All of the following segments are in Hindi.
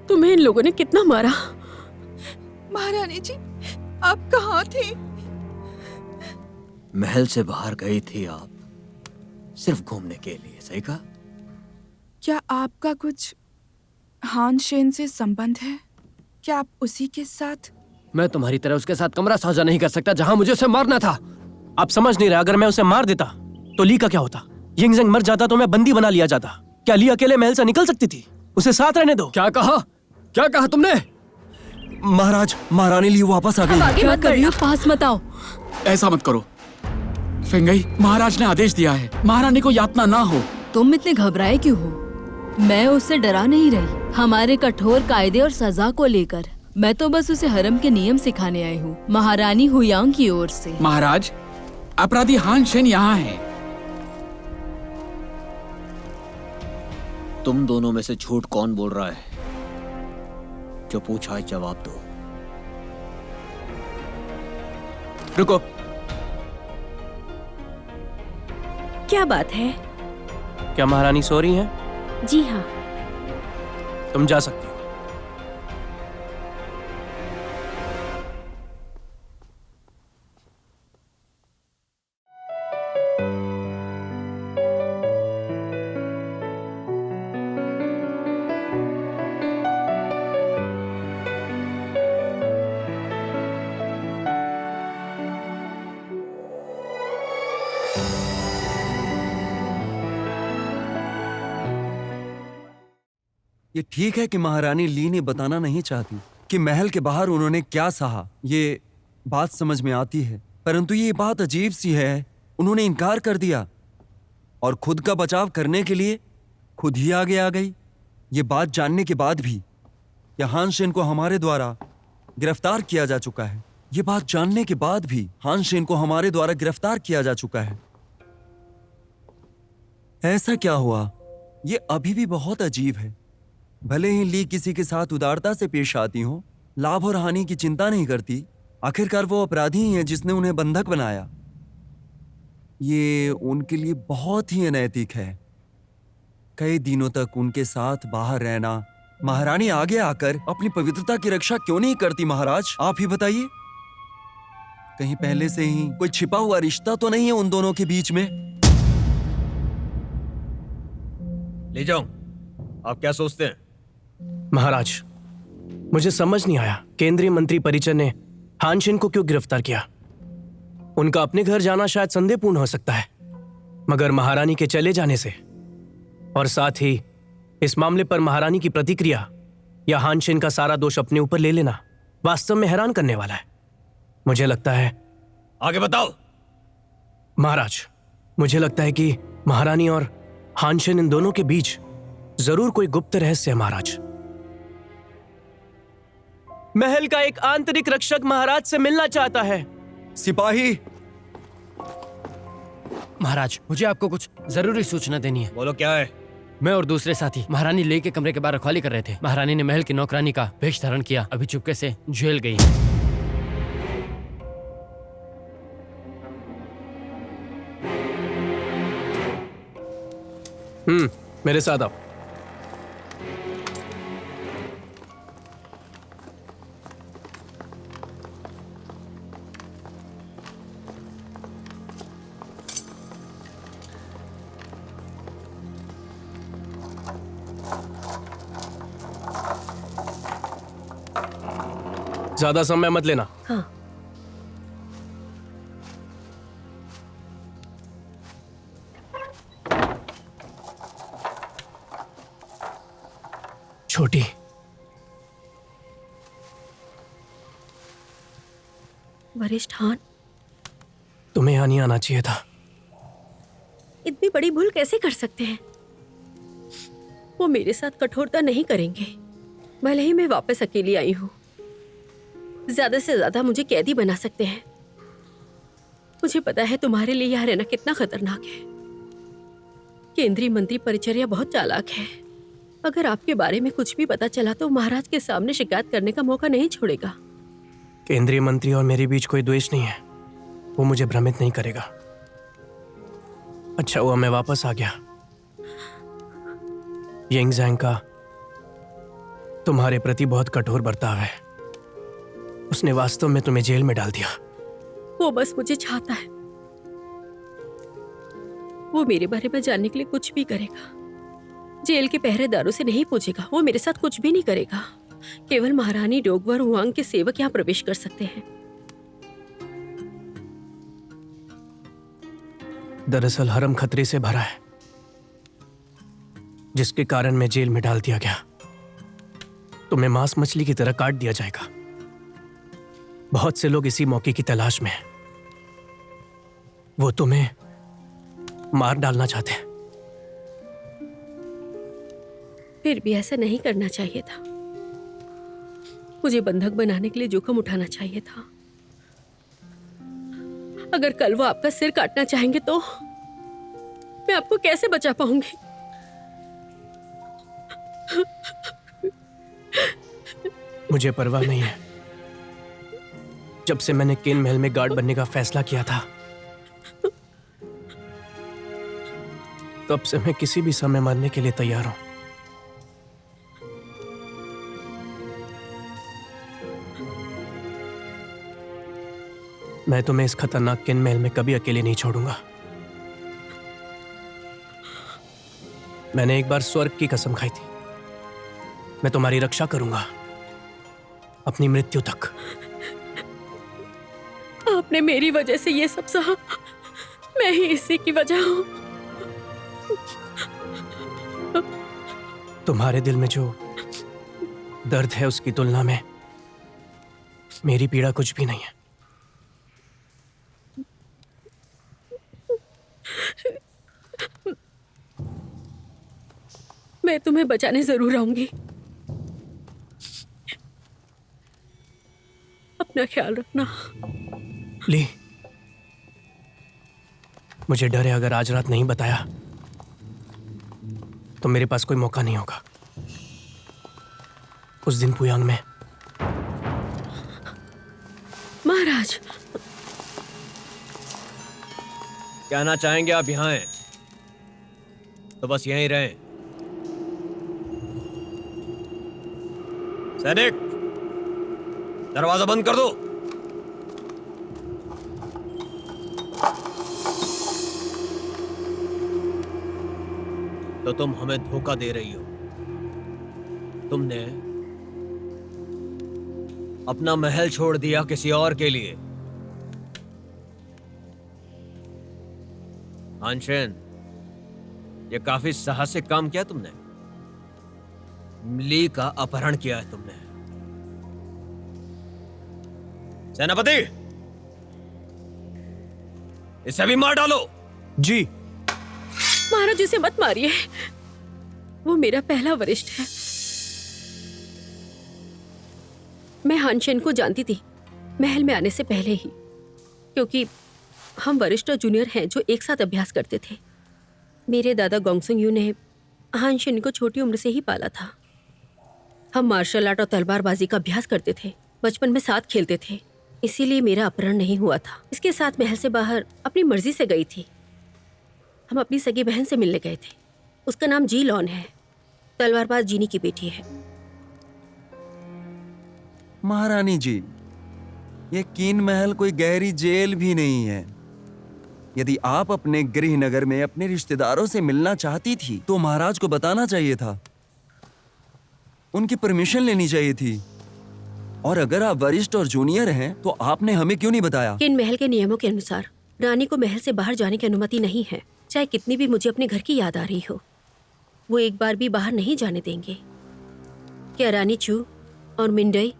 तुम्हें इन लोगों ने कितना मारा? महारानी जी, आप कहाँ थे? महल से बाहर गई थी आप, सिर्फ घूमने के लिए। सही कहा। क्या आपका कुछ हान शेन से संबंध है? क्या आप उसी के साथ? मैं तुम्हारी तरह उसके साथ कमरा साझा नहीं कर सकता जहां मुझे उसे मारना था। आप समझ नहीं रहे, अगर मैं उसे मार देता तो ली का क्या होता? यिंगज़ेंग मर जाता तो मैं बंदी बना लिया जाता। क्या ली अकेले महल से निकल सकती थी? उसे साथ रहने दो। क्या कहा? क्या कहा तुमने? महाराज, महारानी ली वापस आ गई। क्या कर रही हो? पास मत आओ। ऐसा मत करो फेंगई, महाराज ने आदेश दिया है महारानी को यातना ना हो। तुम इतने घबराए क्यों हो? मैं उससे डरा नहीं रही, हमारे कठोर कायदे और सजा को लेकर। मैं तो बस उसे हरम के नियम सिखाने आई हूँ, महारानी हुयांग की ओर से। महाराज, अपराधी हान शेन यहाँ है। तुम दोनों में से झूठ कौन बोल रहा है? जो पूछा है जवाब दो। रुको, क्या बात है? क्या महारानी सो रही हैं? जी हाँ। तुम जा सकती हो। ये ठीक है कि महारानी ली ने बताना नहीं चाहती कि महल के बाहर उन्होंने क्या सहा। ये बात समझ में आती है, परंतु ये बात अजीब सी है। उन्होंने इनकार कर दिया और खुद का बचाव करने के लिए खुद ही आगे आ गई। ये बात जानने के बाद भी हान शेन को हमारे द्वारा गिरफ्तार किया जा चुका है। ये बात जानने के बाद भी हान शेन को हमारे द्वारा गिरफ्तार किया जा चुका है। ऐसा क्या हुआ? ये अभी भी बहुत अजीब है। भले ही ली किसी के साथ उदारता से पेश आती हो, लाभ और हानि की चिंता नहीं करती, आखिरकार वो अपराधी ही है जिसने उन्हें बंधक बनाया। ये उनके लिए बहुत ही अनैतिक है। कई दिनों तक उनके साथ बाहर रहना। महारानी आगे आकर अपनी पवित्रता की रक्षा क्यों नहीं करती? महाराज, आप ही बताइए। कहीं पहले से ही कोई छिपा हुआ रिश्ता तो नहीं है उन दोनों के बीच में? ले जाओ, आप क्या सोचते हैं? महाराज, मुझे समझ नहीं आया केंद्रीय मंत्री परिचर ने हान शेन को क्यों गिरफ्तार किया। उनका अपने घर जाना शायद संदेहपूर्ण हो सकता है, मगर महारानी के चले जाने से और साथ ही इस मामले पर महारानी की प्रतिक्रिया या हान शेन का सारा दोष अपने ऊपर ले लेना वास्तव में हैरान करने वाला है। मुझे लगता है। आगे बताओ। महाराज, मुझे लगता है कि महारानी और हान शेन इन दोनों के बीच जरूर कोई गुप्त रहस्य है। महाराज, महल का एक आंतरिक रक्षक महाराज से मिलना चाहता है। सिपाही! महाराज, मुझे आपको कुछ जरूरी सूचना देनी है। बोलो, क्या है? मैं और दूसरे साथी महारानी ले के कमरे के बाहर रखवाली कर रहे थे। महारानी ने महल की नौकरानी का वेश धारण किया, अभी चुपके से जेल गई है। मेरे साथ आओ। ज्यादा समय मत लेना। हाँ। छोटी, वरिष्ठ हान, तुम्हें यहाँ नहीं आना चाहिए था। इतनी बड़ी भूल कैसे कर सकते हैं? वो मेरे साथ कठोरता नहीं करेंगे। भले ही मैं वापस अकेली आई हूँ, ज्यादा से ज्यादा मुझे कैदी बना सकते हैं। मुझे पता है तुम्हारे लिए यहाँ रहना कितना खतरनाक है। केंद्रीय मंत्री परिचर्या बहुत चालाक है। अगर आपके बारे में कुछ भी पता चला तो महाराज के सामने शिकायत करने का मौका नहीं छोड़ेगा। केंद्रीय मंत्री और मेरे बीच कोई द्वेष नहीं है, वो मुझे भ्रमित नहीं करेगा। अच्छा हुआ मैं वापस आ गया। यिंगज़ेंग का तुम्हारे प्रति बहुत कठोर बर्ताव है। उसने वास्तव में तुम्हें जेल में डाल दिया। वो बस मुझे चाहता है। वो मेरे बारे में जानने के लिए कुछ भी करेगा। जेल के पहरेदारों से नहीं पूछेगा। वो मेरे साथ कुछ भी नहीं करेगा। केवल महारानी डोगवर हुआंग के सेवक यहाँ प्रवेश कर सकते हैं। दरअसल हरम खतरे से भरा है, जिसके कारण मैं जेल में डाल दिया गया। तुम्हें मांस मछली की तरह काट दिया जाएगा। बहुत से लोग इसी मौके की तलाश में हैं। वो तुम्हें मार डालना चाहते हैं। फिर भी ऐसा नहीं करना चाहिए था। मुझे बंधक बनाने के लिए जोखिम उठाना चाहिए था। अगर कल वो आपका सिर काटना चाहेंगे तो मैं आपको कैसे बचा पाऊंगी? मुझे परवाह नहीं है। जब से मैंने केन महल में गार्ड बनने का फैसला किया था, तब से मैं किसी भी समय मरने के लिए तैयार हूं। मैं तुम्हें इस खतरनाक केन महल में कभी अकेले नहीं छोड़ूंगा। मैंने एक बार स्वर्ग की कसम खाई थी। मैं तुम्हारी रक्षा करूंगा अपनी मृत्यु तक। आपने मेरी वजह से ये सब सहा। मैं ही इसी की वजह हूं। तुम्हारे दिल में जो दर्द है उसकी तुलना में मेरी पीड़ा कुछ भी नहीं है। मैं तुम्हें बचाने जरूर आऊंगी। अपना ख्याल रखना। ली, मुझे डर है अगर आज रात नहीं बताया तो मेरे पास कोई मौका नहीं होगा। उस दिन पुयांग में। महाराज, कहना चाहेंगे आप यहाँ हैं तो बस यहीं रहें। सैनिक, दरवाजा बंद कर दो। तो तुम हमें धोखा दे रही हो। तुमने अपना महल छोड़ दिया किसी और के लिए। हानशेन, ये काफी साहसिक काम किया तुमने। ली का अपहरण किया है तुमने। सेनापति, इसे भी मार डालो। जी। महाराज इसे मत मारिए। वो मेरा पहला वरिष्ठ है। मैं हानशेन को जानती थी महल में आने से पहले ही, क्योंकि हम वरिष्ठ और जूनियर हैं जो एक साथ अभ्यास करते थे। मेरे दादा गोंगसुंग यू ने हानशेन को छोटी उम्र से ही पाला था। हम मार्शल आर्ट और तलवारबाजी का अभ्यास करते थे। बचपन में साथ खेलते थे। इसीलिए मेरा अपहरण नहीं हुआ था। इसके साथ महल से बाहर अपनी मर्जी से गई थी। हम अपनी सगी बहन से मिलने गए थे। उसका नाम जी लॉन है। तलवारबाज जीनी की बेटी है। महारानी जी, ये कीन महल कोई गहरी जेल भी नहीं है। यदि आप अपने गृह नगर में अपने रिश्तेदारों से मिलना चाहती थी तो महाराज को बताना चाहिए था। उनकी परमिशन लेनी चाहिए थी। और अगर आप वरिष्ठ और जूनियर हैं तो आपने हमें क्यों नहीं बताया? किन महल के नियमों के अनुसार रानी को महल से बाहर जाने की अनुमति नहीं है। चाहे कितनी भी मुझे अपने घर की याद आ रही हो, वो एक बार भी बाहर नहीं जाने देंगे। क्या रानी चू और मिंडई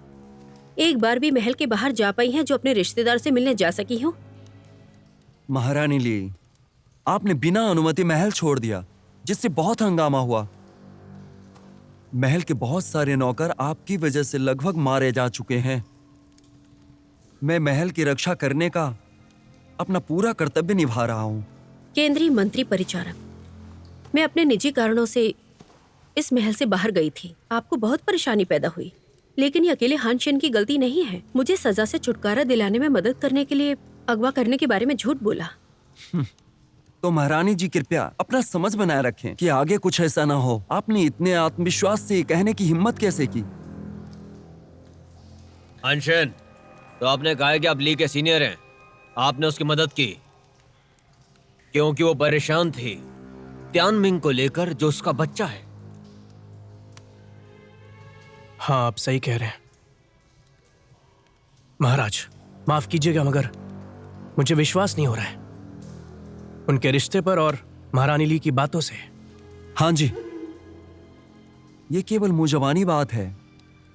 एक बार भी महल के बाहर जा पाई हैं जो अपने रिश्तेदार से मिलने जा सकी हो? महारानी ली, आपने बिना अनुमति महल छोड़ दिया, जिससे बहुत हंगामा हुआ। महल के बहुत सारे नौकर आपकी वजह से लगभग मारे जा चुके हैं। मैं महल की रक्षा करने का अपना पूरा कर्तव्य निभा रहा हूं। केंद्रीय मंत्री परिचारक, मैं अपने निजी कारणों से इस महल से बाहर गई थी। आपको बहुत परेशानी पैदा हुई, लेकिन ये अकेले हानशेन की गलती नहीं है। मुझे सजा से छुटकारा दिलाने में मदद करने के लिए अगवा करने के बारे में झूठ बोला। तो महारानी जी कृपया अपना समझ बनाए रखें कि आगे कुछ ऐसा ना हो। आपने इतने आत्मविश्वास से ये कहने की हिम्मत कैसे की? हानशेन, तो आपने कहा है कि आप ली के सीनियर हैं। आपने उसकी मदद की क्योंकि वो परेशान थी त्यानमिंग को लेकर, जो उसका बच्चा है। हाँ, आप सही कह रहे हैं महाराज। माफ कीजिएगा मगर मुझे विश्वास नहीं हो रहा है उनके रिश्ते पर और महारानी ली की बातों से। हाँ जी, ये केवल मुंहजबानी बात है,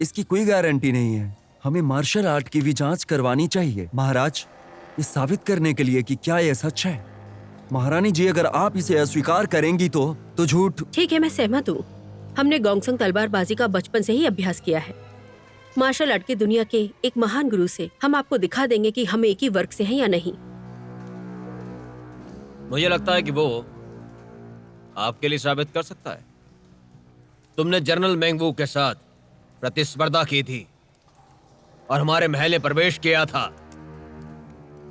इसकी कोई गारंटी नहीं है। हमें मार्शल आर्ट की भी जांच करवानी चाहिए महाराज, ये साबित करने के लिए कि क्या यह सच है। महारानी जी, अगर आप इसे अस्वीकार करेंगी तो झूठ। ठीक है, मैं सहमत हूँ। हमने गोंगसंग तलवारबाजी का बचपन से ही अभ्यास किया है। मार्शल आर्ट की दुनिया के एक महान गुरु से हम आपको दिखा देंगे कि हम एक ही वर्ग से हैं या नहीं। मुझे लगता है कि वो आपके लिए साबित कर सकता है। तुमने जनरल मेंगवू के साथ प्रतिस्पर्धा की थी और हमारे महल में प्रवेश किया था।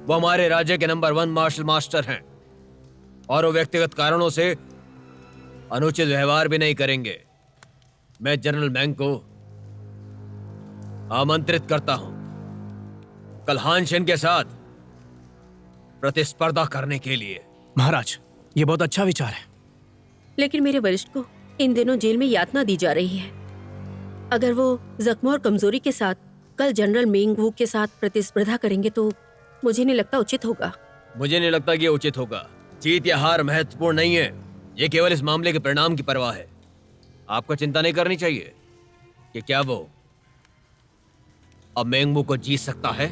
वो हमारे राज्य के नंबर 1 मार्शल मास्टर हैं और वो व्यक्तिगत कारणों से अनुचित व्यवहार भी नहीं करेंगे। मैं जनरल मेंग को आमंत्रित करता हूं कल हानशेन के साथ प्रतिस्पर्धा करने के लिए। महाराज, ये बहुत अच्छा विचार है। लेकिन मेरे वरिष्ठ को इन दिनों जेल में यातना दी जा रही है। अगर वो जख्मों और कमजोरी के साथ कल जनरल मेंगवू के साथ प्रतिस्पर्धा करेंगे तो मुझे नहीं लगता उचित होगा। मुझे नहीं लगता कि ये उचित होगा। जीत या हार महत्वपूर्ण नहीं है, ये केवल इस मामले के परिणाम की परवाह है। आपको चिंता नहीं करनी चाहिए कि क्या वो अब मेंगवू को जीत सकता है।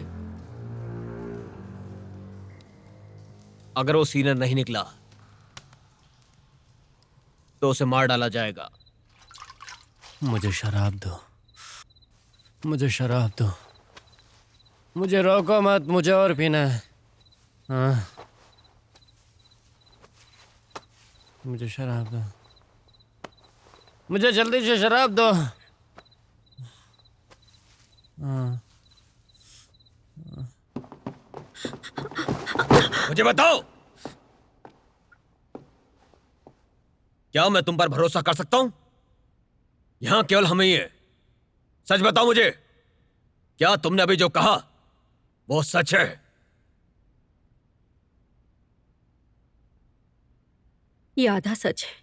अगर वो सीनियर नहीं निकला तो उसे मार डाला जाएगा। मुझे शराब दो, मुझे शराब दो, मुझे रोको मत, मुझे और पीना है। हाँ, मुझे शराब दो, मुझे जल्दी से शराब दो। हाँ। मुझे बताओ, क्या मैं तुम पर भरोसा कर सकता हूं? यहां केवल हमें ही है। सच बताओ मुझे, क्या तुमने अभी जो कहा वो सच है? ये आधा सच है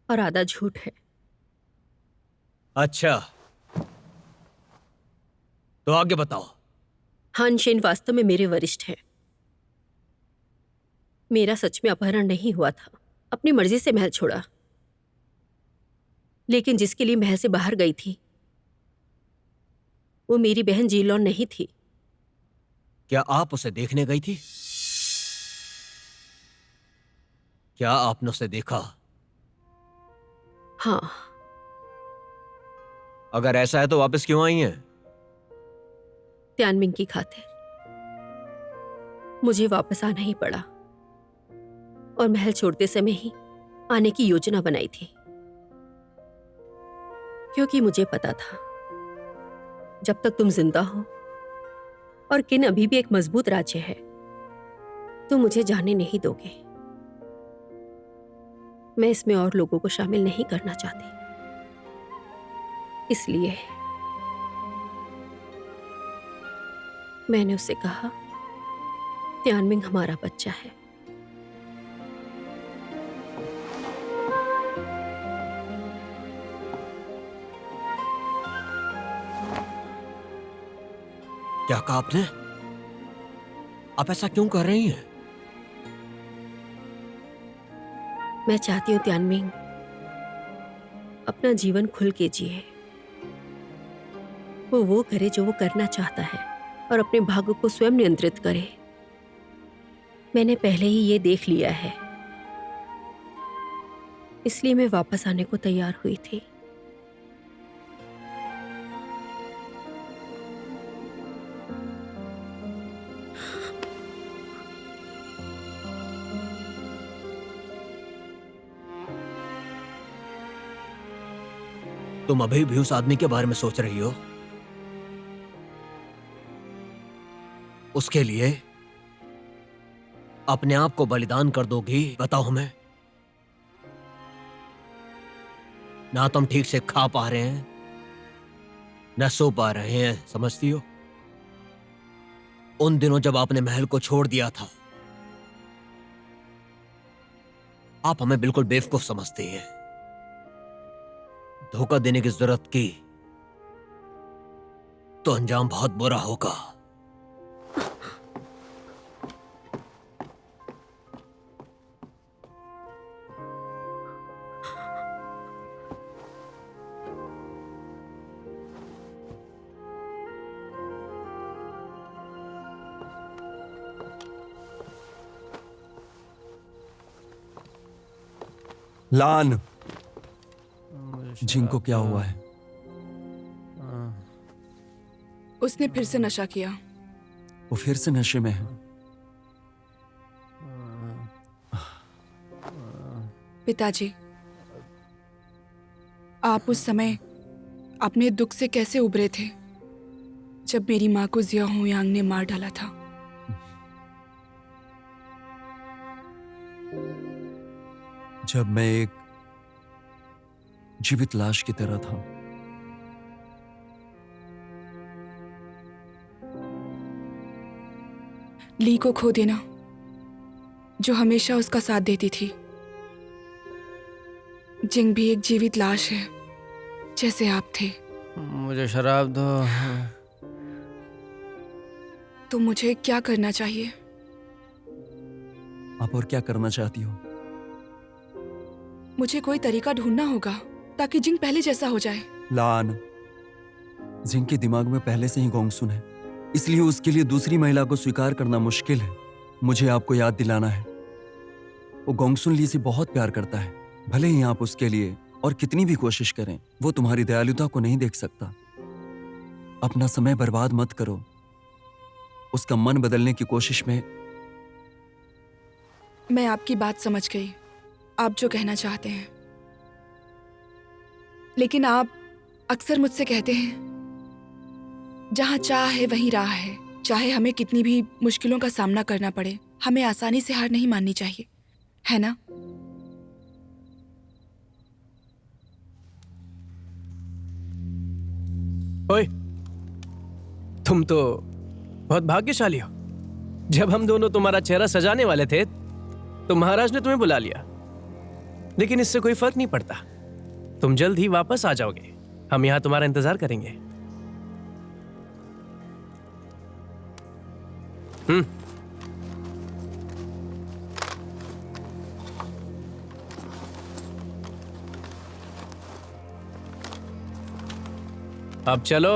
और आधा झूठ है। अच्छा, तो आगे बताओ। हानशेन वास्तव में मेरे वरिष्ठ हैं। मेरा सच में अपहरण नहीं हुआ था। अपनी मर्जी से महल छोड़ा, लेकिन जिसके लिए महल से बाहर गई थी वो मेरी बहन जीलॉन नहीं थी। क्या आप उसे देखने गई थी? क्या आपने उसे देखा? हाँ। अगर ऐसा है तो वापस क्यों आई हैं? त्यानमिंग की खातिर मुझे वापस आना ही पड़ा और महल छोड़ते समय ही आने की योजना बनाई थी, क्योंकि मुझे पता था जब तक तुम जिंदा हो और किन अभी भी एक मजबूत राज्य है, तुम मुझे जाने नहीं दोगे। मैं इसमें और लोगों को शामिल नहीं करना चाहती, इसलिए मैंने उससे कहा त्यानमिंग हमारा बच्चा है। क्या कहा आपने? आप ऐसा क्यों कर रही हैं? मैं चाहती हूं त्यानमिंग अपना जीवन खुल के जिए। वो करे जो वो करना चाहता है और अपने भाग्य को स्वयं नियंत्रित करे। मैंने पहले ही ये देख लिया है, इसलिए मैं वापस आने को तैयार हुई थी। तुम अभी भी उस आदमी के बारे में सोच रही हो? उसके लिए अपने आप को बलिदान कर दोगी? बताओ हमें। ना तुम ठीक से खा पा रहे हैं, न सो पा रहे हैं, समझती हो? उन दिनों जब आपने महल को छोड़ दिया था, आप हमें बिल्कुल बेवकूफ समझती हैं। धोखा देने की जरूरत की तो अंजाम बहुत बुरा होगा। लान, जिनको क्या हुआ है? उसने फिर से नशा किया। वो फिर से नशे में है। पिताजी, आप उस समय अपने दुख से कैसे उभरे थे जब मेरी माँ को जिया हुयांग ने मार डाला था? जब मैं एक जीवित लाश की तरह था। ली को खो देना, जो हमेशा उसका साथ देती थी। जिंग भी एक जीवित लाश है, जैसे आप थे। मुझे शराब दो। तो मुझे क्या करना चाहिए? आप और क्या करना चाहती हो? मुझे कोई तरीका ढूंढना होगा ताकि जिंग पहले जैसा हो जाए। लान, जिंग के दिमाग में पहले से ही गोंगसुन है, इसलिए उसके लिए दूसरी महिला को स्वीकार करना मुश्किल है। मुझे आपको याद दिलाना है, वो गोंगसुन ली से बहुत प्यार करता है। भले ही आप उसके लिए और कितनी भी कोशिश करें, वो तुम्हारी दयालुता को नहीं देख सकता। अपना समय बर्बाद मत करो उसका मन बदलने की कोशिश में। मैं आपकी बात समझ गई, आप जो कहना चाहते हैं। लेकिन आप अक्सर मुझसे कहते हैं, जहां चाह है वहीं राह है। चाहे हमें कितनी भी मुश्किलों का सामना करना पड़े, हमें आसानी से हार नहीं माननी चाहिए, है ना? ओए, तुम तो बहुत भाग्यशाली हो। जब हम दोनों तुम्हारा चेहरा सजाने वाले थे तो महाराज ने तुम्हें बुला लिया। लेकिन इससे कोई फर्क नहीं पड़ता, तुम जल्द ही वापस आ जाओगे। हम यहां तुम्हारा इंतजार करेंगे। अब चलो।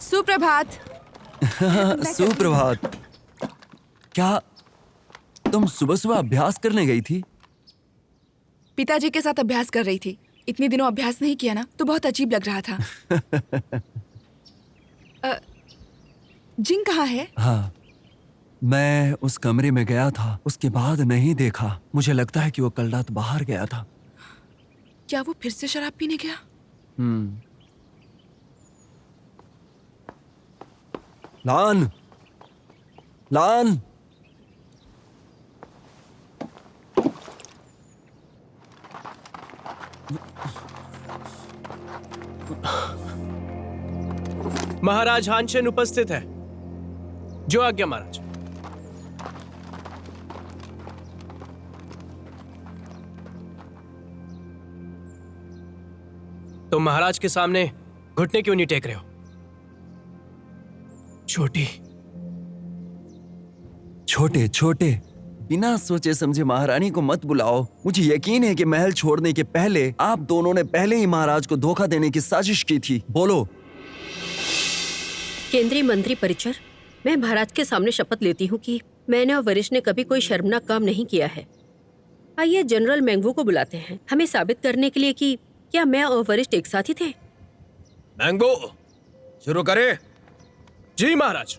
सुप्रभात। सुप्रभात। क्या तुम सुबह सुबह अभ्यास करने गई थी? पिताजी के साथ अभ्यास कर रही थी। इतने दिनों अभ्यास नहीं किया ना, तो बहुत अजीब लग रहा था। जिंग कहाँ है? हाँ, मैं उस कमरे में गया था, उसके बाद नहीं देखा। मुझे लगता है कि वो कल रात बाहर गया था। क्या वो फिर से शराब पीने गया? लान, लान, महाराज हानशेन उपस्थित है। जो आज्ञा महाराज। तुम महाराज के सामने घुटने क्यों नहीं टेक रहे हो? छोटी छोटे छोटे बिना सोचे समझे महारानी को मत बुलाओ। मुझे यकीन है कि महल छोड़ने के पहले आप दोनों ने पहले ही महाराज को धोखा देने की साजिश की थी। बोलो। केंद्रीय मंत्री परिचर, मैं महाराज के सामने शपथ लेती हूँ कि मैंने और वरिष्ठ ने कभी कोई शर्मनाक काम नहीं किया है। आइए जनरल मैंगवू को बुलाते हैं, हमें साबित करने के लिए कि क्या मैं और वरिष्ठ एक साथ ही थे। मैंगो, शुरू करें? जी महाराज।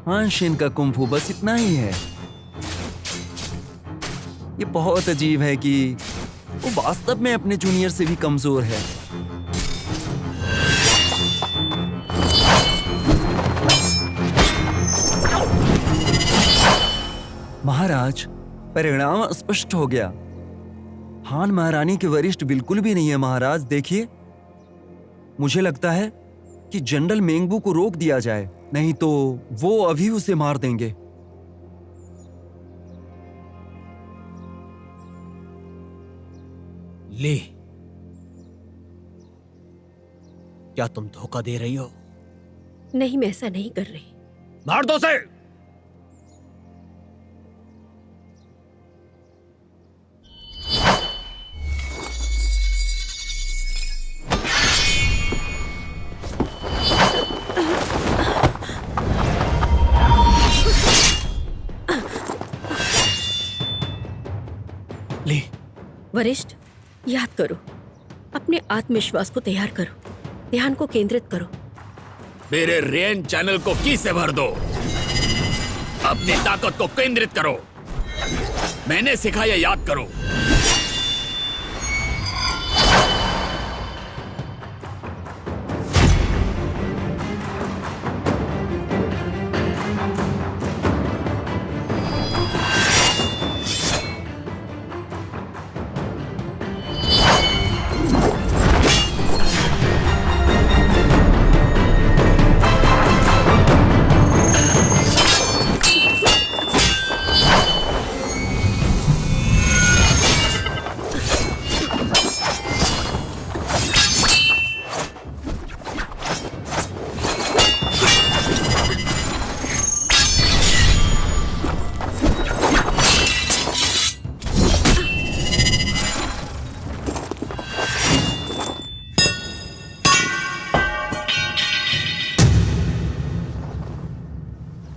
हानशिन का कुंफू बस इतना ही है। ये बहुत अजीब है कि वो वास्तव में अपने जूनियर से भी कमजोर है। महाराज, परिणाम स्पष्ट हो गया। हान महारानी के वरिष्ठ बिल्कुल भी नहीं है महाराज। देखिए, मुझे लगता है कि जनरल मेंगबू को रोक दिया जाए, नहीं तो वो अभी उसे मार देंगे। ली, क्या तुम धोखा दे रही हो? नहीं, मैं ऐसा नहीं कर रही। मार दो उसे। ली, वरिष्ठ, याद करो, अपने आत्मविश्वास को तैयार करो, ध्यान को केंद्रित करो। मेरे रेन चैनल को की से भर दो। अपनी ताकत को केंद्रित करो। मैंने सिखाया, याद करो।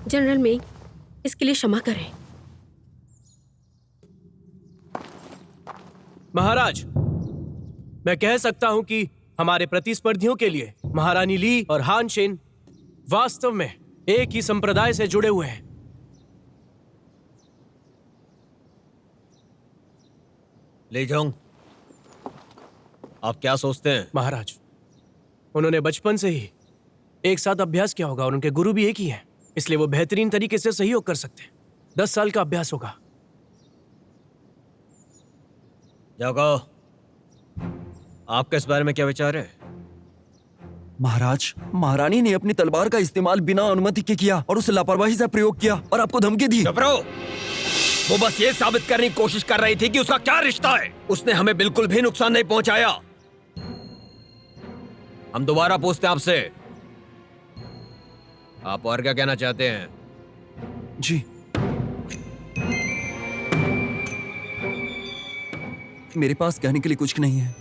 जनरल में इसके लिए क्षमा करें। महाराज, मैं कह सकता हूं कि हमारे प्रतिस्पर्धियों के लिए महारानी ली और हानशिन वास्तव में एक ही संप्रदाय से जुड़े हुए हैं। ले जाऊं, आप क्या सोचते हैं? महाराज, उन्होंने बचपन से ही एक साथ अभ्यास किया होगा और उनके गुरु भी एक ही हैं, इसलिए वो बेहतरीन तरीके से सहयोग कर सकते हैं। 10 साल का अभ्यास होगा। जागो, आपके इस बारे में क्या विचार है? महाराज, महारानी ने अपनी तलवार का इस्तेमाल बिना अनुमति के किया और उसे लापरवाही से प्रयोग किया और आपको धमकी दी। चुप रहो। वो बस ये साबित करने की कोशिश कर रही थी कि उसका क्या रिश्ता है। उसने हमें बिल्कुल भी नुकसान नहीं पहुंचाया। हम दोबारा पूछते हैं आपसे, आप और क्या कहना चाहते हैं? जी, मेरे पास कहने के लिए कुछ नहीं है।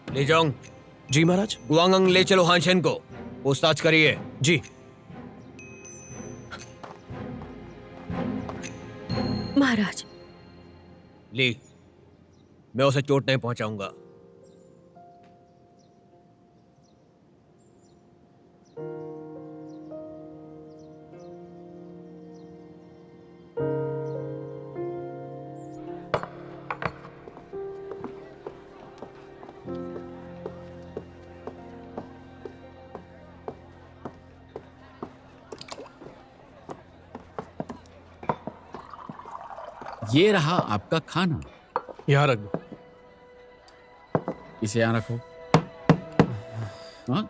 ले जाऊं, जी महाराज। गुआंगंग ले चलो हानशेन को, पूछताछ करिए। जी महाराज, ली, मैं उसे चोट नहीं पहुंचाऊंगा। ये रहा आपका खाना। यहाँ रख दो। इसे यहाँ रखो। हाँ?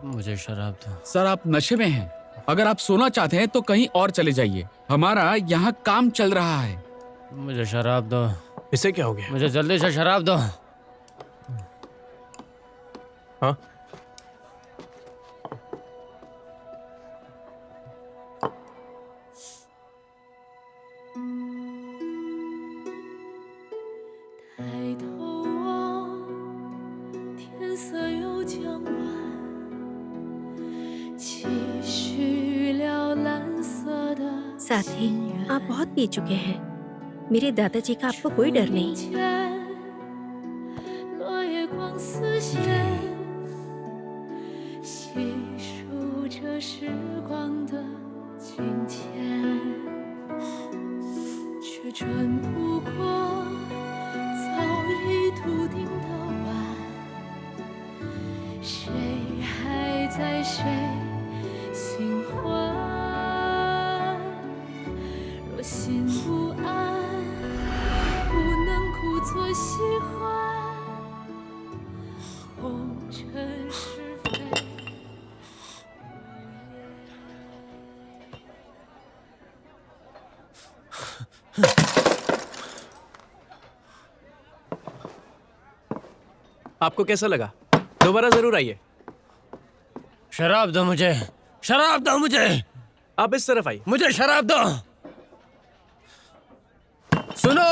मुझे शराब दो। सर, आप नशे में हैं। अगर आप सोना चाहते हैं तो कहीं और चले जाइए। हमारा यहाँ काम चल रहा है। मुझे शराब दो। इसे क्या हो गया? मुझे जल्दी से शराब दो। हाँ, साथी, आप बहुत पी चुके हैं। मेरे दादाजी का आपको कोई डर नहीं। 这时光的今天，却穿不过早已笃定的晚。谁还在谁新欢？若心不安，不能故作喜欢，红尘是非。आपको कैसा लगा? दोबारा जरूर आइए। शराब दो मुझे, शराब दो मुझे, आप इस तरफ आइए। मुझे शराब दो। सुनो,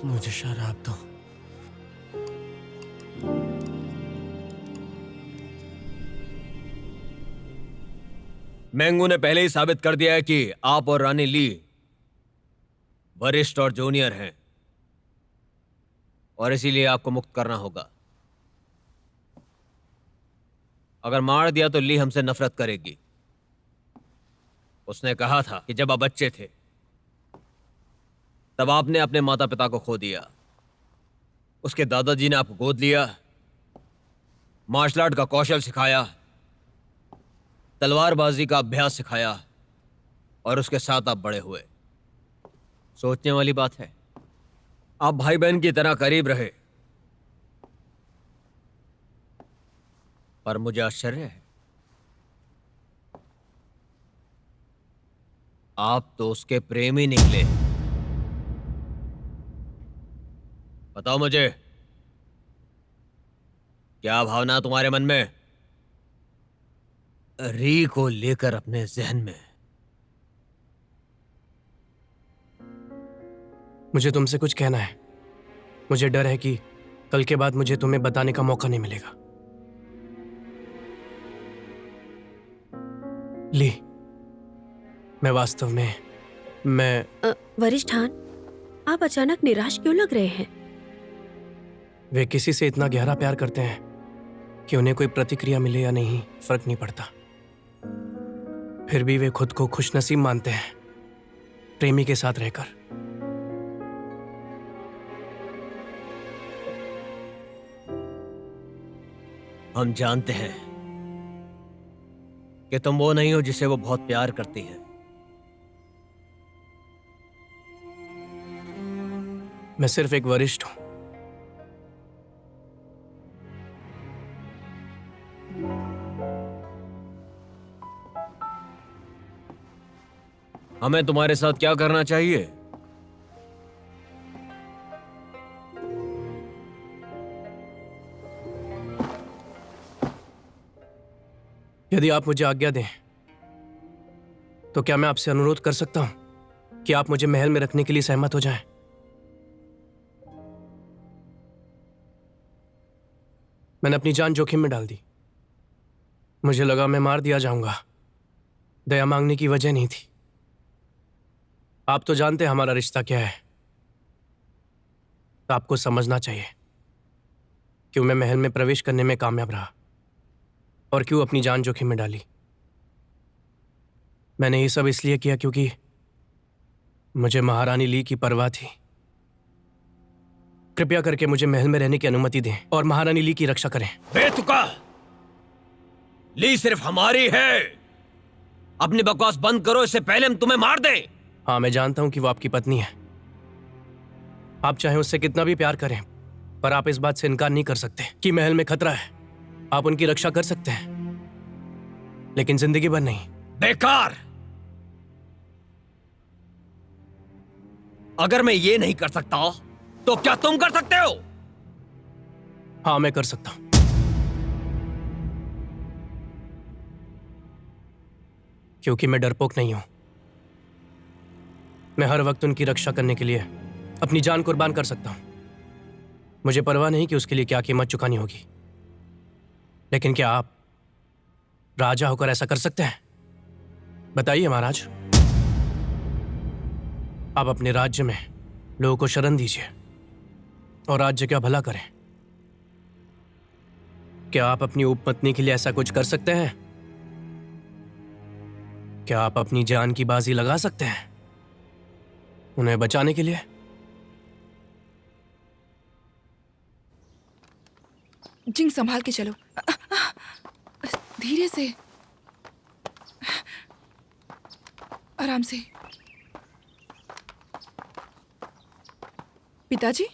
मुझे शराब दो। मैंगू ने पहले ही साबित कर दिया है कि आप और रानी ली वरिष्ठ और जूनियर हैं, और इसीलिए आपको मुक्त करना होगा। अगर मार दिया तो ली हमसे नफरत करेगी। उसने कहा था कि जब आप बच्चे थे तब आपने अपने माता पिता को खो दिया। उसके दादाजी ने आपको गोद लिया, मार्शल आर्ट का कौशल सिखाया, तलवारबाजी का अभ्यास सिखाया, और उसके साथ आप बड़े हुए। सोचने वाली बात है, आप भाई बहन की तरह करीब रहे, पर मुझे आश्चर्य है, आप तो उसके प्रेमी निकले। बताओ मुझे, क्या भावना तुम्हारे मन में री को लेकर अपने जहन में? मुझे तुमसे कुछ कहना है। मुझे डर है कि कल के बाद मुझे तुम्हें बताने का मौका नहीं मिलेगा। ली, मैं वास्तव में वरिष्ठ हान, आप अचानक निराश क्यों लग रहे हैं? वे किसी से इतना गहरा प्यार करते हैं कि उन्हें कोई प्रतिक्रिया मिले या नहीं फर्क नहीं पड़ता। फिर भी वे खुद को खुशनसीब मानते हैं प्रेमी के साथ रहकर। हम जानते हैं कि तुम वो नहीं हो जिसे वो बहुत प्यार करती है। मैं सिर्फ एक वरिष्ठ हूं। हमें तुम्हारे साथ क्या करना चाहिए? यदि आप मुझे आज्ञा दें तो क्या मैं आपसे अनुरोध कर सकता हूं कि आप मुझे महल में रखने के लिए सहमत हो जाएं? मैंने अपनी जान जोखिम में डाल दी। मुझे लगा मैं मार दिया जाऊंगा। दया मांगने की वजह नहीं थी। आप तो जानते हैं हमारा रिश्ता क्या है। तो आपको समझना चाहिए क्यों मैं महल में प्रवेश करने में कामयाब रहा और क्यों अपनी जान जोखिम में डाली। मैंने ये सब इसलिए किया क्योंकि मुझे महारानी ली की परवाह थी। कृपया करके मुझे महल में रहने की अनुमति दें और महारानी ली की रक्षा करें। बेतुका, ली सिर्फ हमारी है। अपनी बकवास बंद करो, इससे पहले हम तुम्हें मार दें। हाँ, मैं जानता हूं कि वो आपकी पत्नी है, आप चाहे उससे कितना भी प्यार करें, पर आप इस बात से इनकार नहीं कर सकते कि महल में खतरा है। आप उनकी रक्षा कर सकते हैं, लेकिन जिंदगी भर नहीं। बेकार। अगर मैं ये नहीं कर सकता तो क्या तुम कर सकते हो? हाँ, मैं कर सकता हूं। क्योंकि मैं डरपोक नहीं हूं। मैं हर वक्त उनकी रक्षा करने के लिए अपनी जान कुर्बान कर सकता हूं। मुझे परवाह नहीं कि उसके लिए क्या कीमत चुकानी होगी। लेकिन क्या आप राजा होकर ऐसा कर सकते हैं? बताइए महाराज। आप अपने राज्य में लोगों को शरण दीजिए और राज्य का भला करें। क्या आप अपनी उपपत्नी के लिए ऐसा कुछ कर सकते हैं? क्या आप अपनी जान की बाजी लगा सकते हैं उन्हें बचाने के लिए? जिंग, संभाल के चलो। धीरे से, आराम से। पिताजी,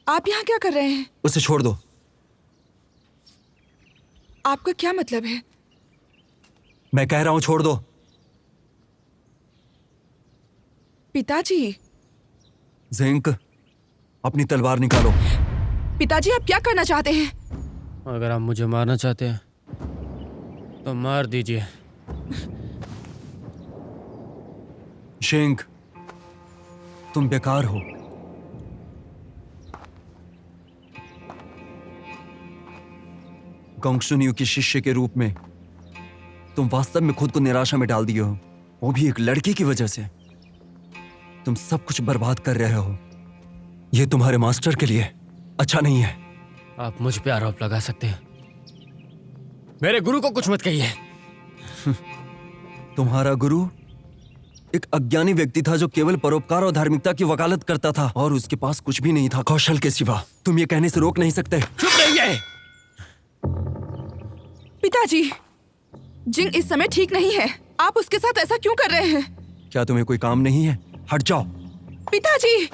आप यहाँ क्या कर रहे हैं? उसे छोड़ दो। आपका क्या मतलब है? मैं कह रहा हूं छोड़ दो। पिताजी। जिंक, अपनी तलवार निकालो। पिताजी, आप क्या करना चाहते हैं? अगर आप मुझे मारना चाहते हैं तो मार दीजिए। शेंग, तुम बेकार हो। गोंगसुनियू के शिष्य के रूप में तुम वास्तव में खुद को निराशा में डाल दिए हो, वो भी एक लड़की की वजह से। तुम सब कुछ बर्बाद कर रहे हो। यह तुम्हारे मास्टर के लिए अच्छा नहीं है। आप मुझ पे आरोप लगा सकते हैं, मेरे गुरु को कुछ मत कहिए। तुम्हारा गुरु एक अज्ञानी व्यक्ति था जो केवल परोपकार और धार्मिकता की वकालत करता था, और उसके पास कुछ भी नहीं था कौशल के सिवा। तुम ये कहने से रोक नहीं सकते। चुप रहिए। पिताजी, जिंग इस समय ठीक नहीं है। आप उसके साथ ऐसा क्यों कर रहे हैं? क्या तुम्हें कोई काम नहीं है? हट जाओ। पिताजी!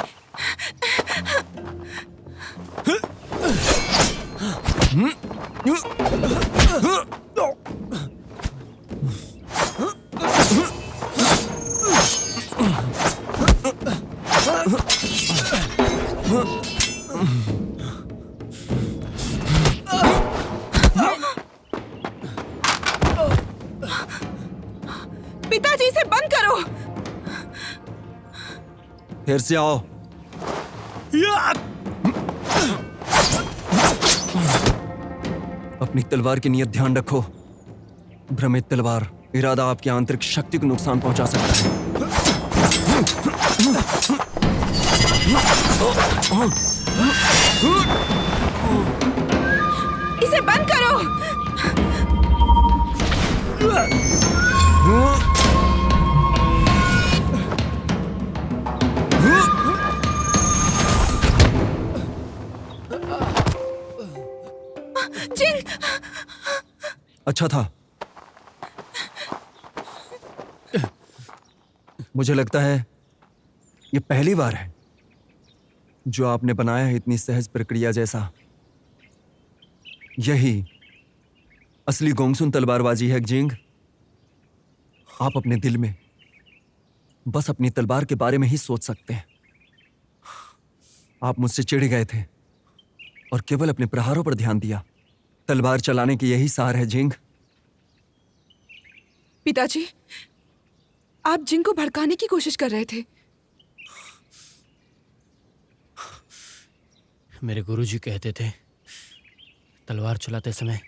पिताजी, इसे बंद करो। फिर से आओ। अपनी तलवार की नियत ध्यान रखो। भ्रमित तलवार इरादा आपकी आंतरिक शक्ति को नुकसान पहुंचा सकता है। इसे बंद करो। जिंग! अच्छा था। मुझे लगता है ये पहली बार है जो आपने बनाया है इतनी सहज प्रक्रिया जैसा। यही असली गोंगसुन तलवारबाजी है जिंग। आप अपने दिल में बस अपनी तलवार के बारे में ही सोच सकते हैं। आप मुझसे चिढ़ गए थे और केवल अपने प्रहारों पर ध्यान दिया। तलवार चलाने की यही सार है जिंग। पिताजी, आप जिंग को भड़काने की कोशिश कर रहे थे। मेरे गुरुजी कहते थे तलवार चलाते समय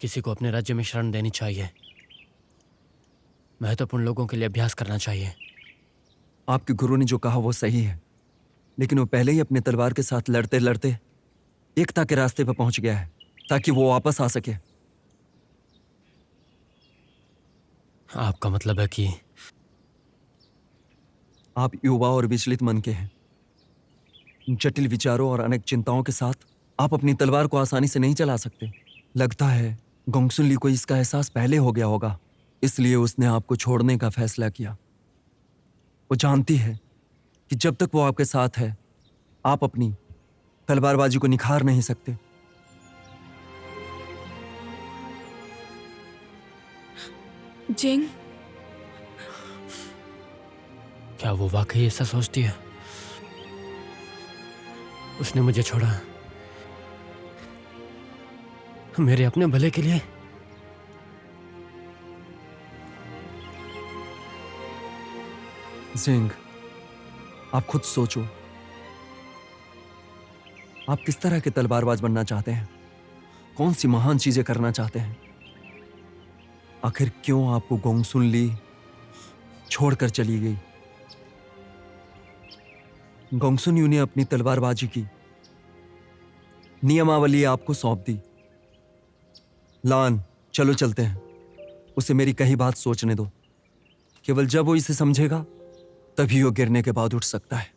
किसी को अपने राज्य में शरण देनी चाहिए, महत्वपूर्ण लोगों के लिए अभ्यास करना चाहिए। आपके गुरु ने जो कहा वो सही है, लेकिन वो पहले ही अपने तलवार के साथ लड़ते लड़ते एकता के रास्ते पर पहुंच गया है ताकि वो वापस आ सके। आपका मतलब है कि आप युवा और विचलित मन के हैं। जटिल विचारों और अनेक चिंताओं के साथ आप अपनी तलवार को आसानी से नहीं चला सकते। लगता है गोंगसुन ली को इसका एहसास पहले हो गया होगा, इसलिए उसने आपको छोड़ने का फैसला किया। वो जानती है कि जब तक वो आपके साथ है आप अपनी तलवारबाजी को निखार नहीं सकते। जिंग, क्या वो वाकई ऐसा सोचती है? उसने मुझे छोड़ा मेरे अपने भले के लिए। जिंग, आप खुद सोचो, आप किस तरह के तलवारबाज बनना चाहते हैं? कौन सी महान चीजें करना चाहते हैं? आखिर क्यों आपको गोंगसुन ली छोड़कर चली गई? गोंगसुन यू ने अपनी तलवारबाजी की नियमावली आपको सौंप दी। लान, चलो चलते हैं। उसे मेरी कही बात सोचने दो। केवल जब वो इसे समझेगा तभी वो गिरने के बाद उठ सकता है।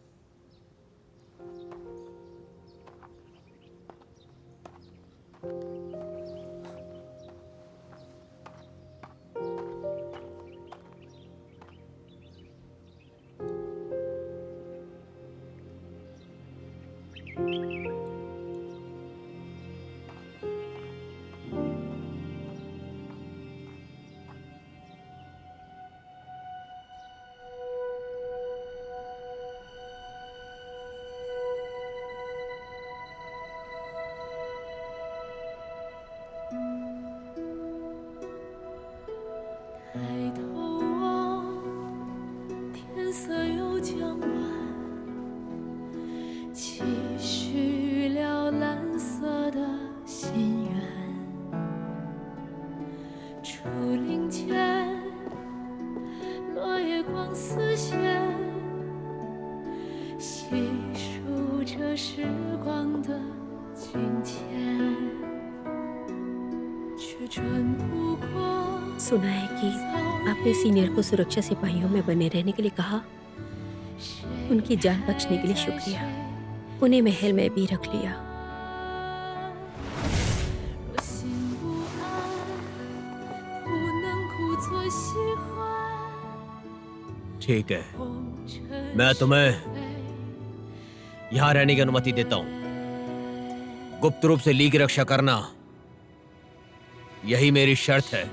सुना है कि आपने सीनियर को सुरक्षा सिपाहियों में बने रहने के लिए कहा। उनकी जान बख्शने के लिए शुक्रिया। उन्हें महल में भी रख लिया। ठीक है, मैं तुम्हें यहां रहने की अनुमति देता हूं। गुप्त रूप से ली की रक्षा करना यही मेरी शर्त है।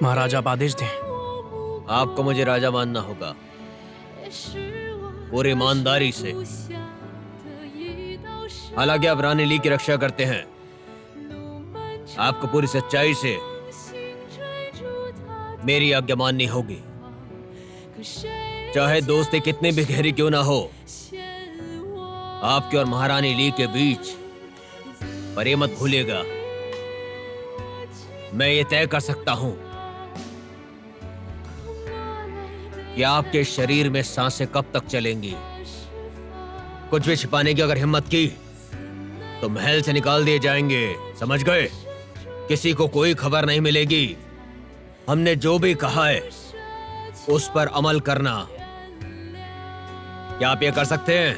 महाराज आप आदेश दें। आपको मुझे राजा मानना होगा, पूरी ईमानदारी से। हालांकि आप रानी ली की रक्षा करते हैं, आपको पूरी सच्चाई से मेरी आज्ञा माननी होगी। चाहे दोस्ती कितनी भी गहरी क्यों ना हो, आपके और महारानी ली के बीच, पर ये मत भूलिएगा, मैं ये तय कर सकता हूं कि आपके शरीर में सांसें कब तक चलेंगी। कुछ भी छिपाने की अगर हिम्मत की तो महल से निकाल दिए जाएंगे, समझ गए? किसी को कोई खबर नहीं मिलेगी। हमने जो भी कहा है उस पर अमल करना। क्या आप ये कर सकते हैं?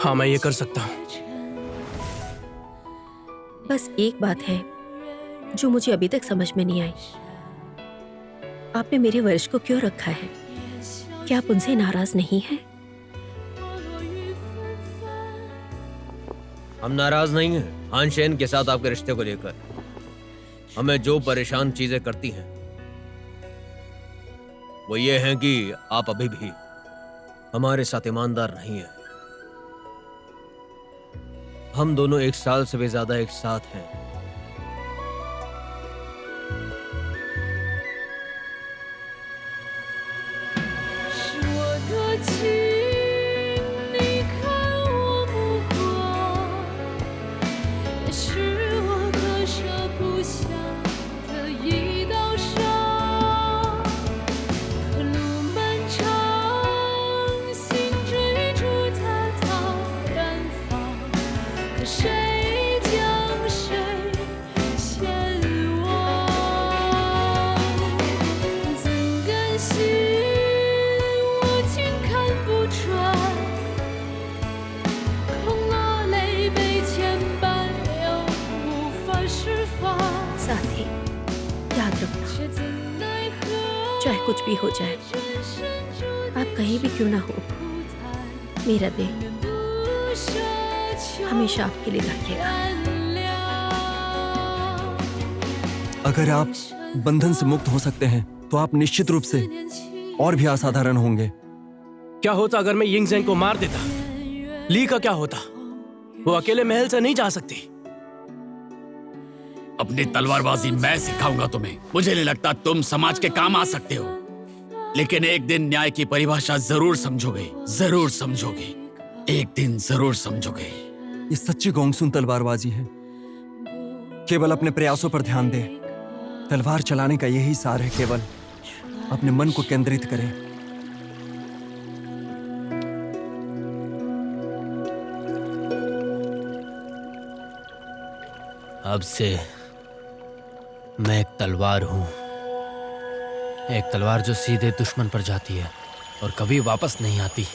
हाँ, मैं ये कर सकता हूँ। बस एक बात है जो मुझे अभी तक समझ में नहीं आई। आपने मेरे वर्ष को क्यों रखा है? क्या आप उनसे नाराज नहीं हैं? हम नाराज नहीं हैं हान शेन के साथ आपके रिश्ते को लेकर। हमें जो परेशान चीजें करती हैं वो ये हैं कि आप अभी भी हमारे साथ ईमानदार नहीं हैं। हम दोनों 1 साल से भी ज्यादा एक साथ हैं। साथ ही याद रखना, चाहे कुछ भी हो जाए, आप कहीं भी क्यों ना हो, मेरा दिल हमेशा आपके लिए धड़केगा। अगर आप बंधन से मुक्त हो सकते हैं तो आप निश्चित रूप से और भी असाधारण होंगे। क्या होता अगर मैं यिंग ज़ेंग को मार देता? ली का क्या होता? वो अकेले महल से नहीं जा सकती। अपनी तलवारबाजी मैं सिखाऊंगा तुम्हें। मुझे नहीं लगता तुम समाज के काम आ सकते हो, लेकिन एक दिन न्याय की परिभाषा जरूर समझोगे, जरूर समझोगे, एक दिन जरूर समझोगे। ये सच्ची गोंगसुन तलवारबाजी है। केवल अपने प्रयासों पर ध्यान दे। तलवार चलाने का यही सार है, केवल अपने मन को केंद्रित करें। अब से मैं एक तलवार हूं, एक तलवार जो सीधे दुश्मन पर जाती है और कभी वापस नहीं आती।